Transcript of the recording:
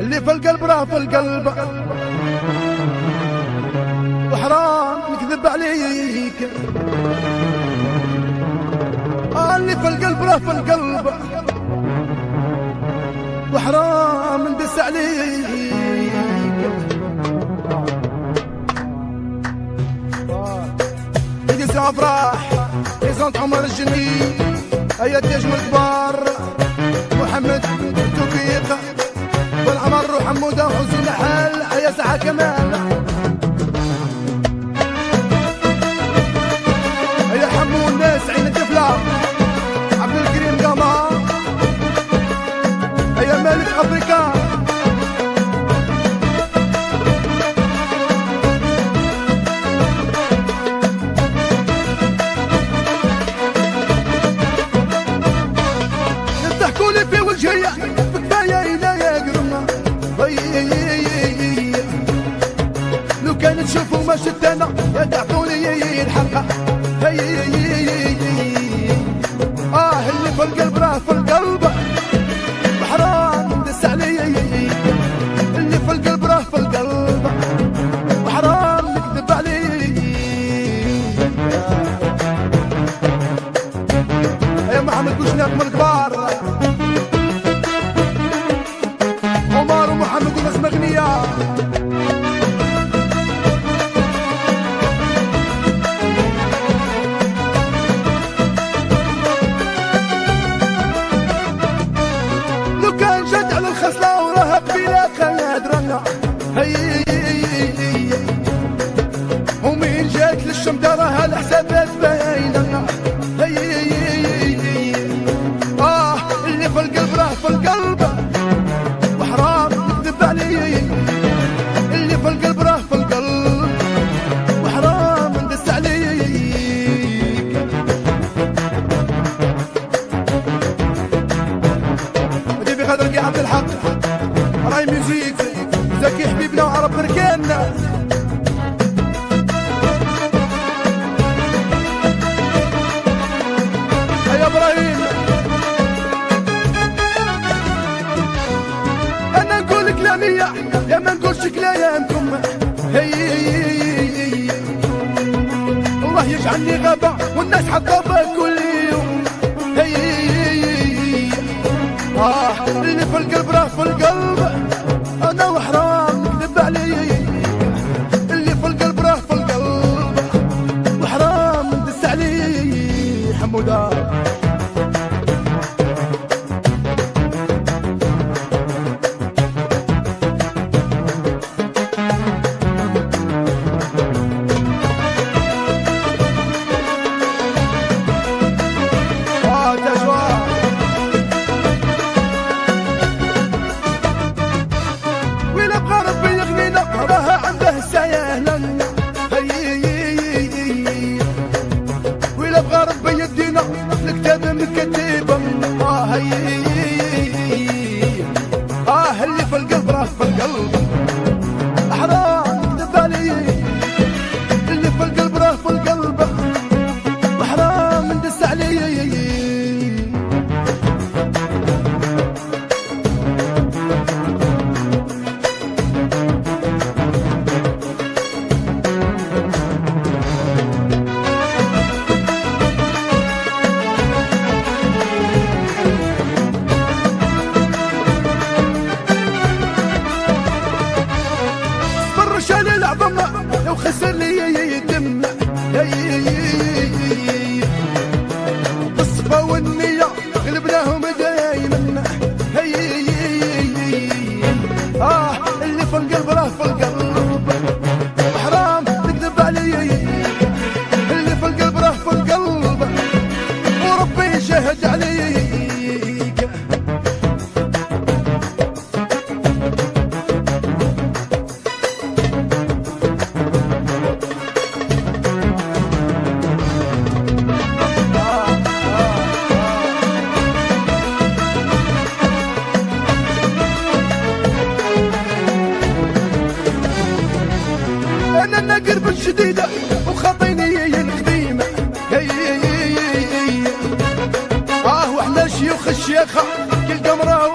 اللي في القلب راه في القلب، وحرام نكذب عليك. اللي في القلب راه في القلب، وحرام ندس عليك. يجلس افراح يزنط عمر الجني، هيا النجم الكبار محمد توفيق والعمر وحموده وحسين حال، هيا ساعة كمان هيا حمو الناس عين الطفلة عبد الكريم قمر، هيا مالك افريكا يضحكولي في وجهي بكفاية إلى يا قرنا. لو كان تشوفوا ما شفت انا يا تعطوني الحق. اللي في القلب راه في القلب، وحرام ندس علي. اللي في القلب راه في القلب، وحرام نكذب علي. يا محمد كوشناك من الكبار، عمر ومحمد وناس مغنية. لو كان جد على الخصلة ورهب بلا خلاد رنا. ومين جات للشمدة راها الحسابات باينة. اللي في القلب راه في القلب، وحرام نكذب علي. اللي في القلب راه في القلب، وحرام ندس عليك. ودي بقدر كي عبد الحق راي ميوزيك زكي حبيبنا وعرب بركاننا. يا ابراهيم انا نقول كلامية يا ما نقولش كلامكم. الله يجعلني غابة والناس حطابة كل يوم. اللي في القلب راه في القلب، انا وحرام نكذب علي. اللي في القلب راه في القلب، وحرام ندس علي. حموده اللي في القلب راه في القلب، حرام نكذب علي. اللي في القلب راه في القلب، وحرام ندس علي. لو خسر لي يدم بالصفا والنية غلبناهم دايما. اللي في القلب راه في القلب، حرام تكذب علي. اللي في القلب راه في القلب، وربي يشهد عليك. عنا قرب شديدة وخاطيني الخديمة. وحنا شيوخ الشيخة كل قمرة